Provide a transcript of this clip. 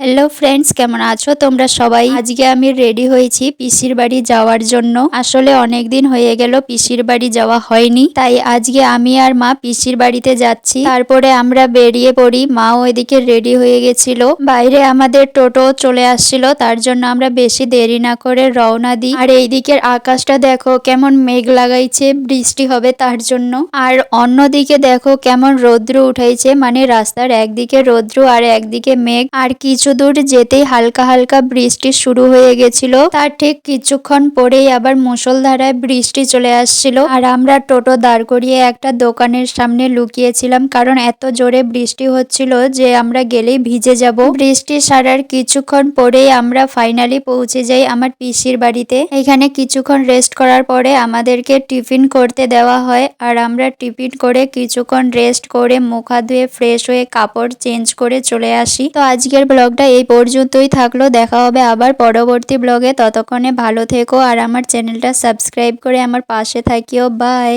Hello friends, কেমন আছো তোমরা সবাই? আজকে আমি রেডি হয়েছি পিসির বাড়ি যাওয়ার জন্য। আসলে অনেক দিন হয়ে গেল পিসির বাড়ি যাওয়া হয়নি, তাই আজকে আমি আর মা পিসির বাড়িতে যাচ্ছি। তারপরে আমরা বেরিয়ে পড়ি, মাও এদিকে রেডি হয়ে গেছিল। বাইরে আমাদের টোটো চলে আসছিল, তার জন্য আমরা বেশি দেরি না করে রওনা দিই। আর এইদিকের আকাশটা দেখো কেমন মেঘ লাগাইছে, বৃষ্টি হবে তার জন্য। আর অন্যদিকে দেখো কেমন রৌদ্র উঠাইছে, মানে রাস্তার একদিকে রৌদ্র আর একদিকে মেঘ। আর কিছু দূর যেতেই হালকা হালকা বৃষ্টি শুরু হয়ে গেছিল। তার ঠিক কিছুক্ষণ পরেই আবার মুষলধারায় বৃষ্টি চলে আসছিল। আর আমরা টোটো দাঁড় করিয়ে একটা দোকানের সামনে লুকিয়েছিলাম, কারণ এত জোরে বৃষ্টি হচ্ছিল যে আমরা গেলেই ভিজে যাব। বৃষ্টি সারার কিছুক্ষণ পরেই আমরা ফাইনালি পৌঁছে যাই আমার পিসির বাড়িতে। এখানে কিছুক্ষণ রেস্ট করার পরে আমাদেরকে টিফিন করতে দেওয়া হয়। আর আমরা টিফিন করে কিছুক্ষণ রেস্ট করে মুখ হাত ধুয়ে ফ্রেশ হয়ে কাপড় চেঞ্জ করে চলে আসি। তো আজকের ব্লগটা এই পর্যন্তই থাকলো, দেখা হবে আবার পরবর্তী ব্লগে। ততক্ষণে ভালো থেকো আর আমার চ্যানেলটা সাবস্ক্রাইব করে আমার পাশে থাকিও। বাই।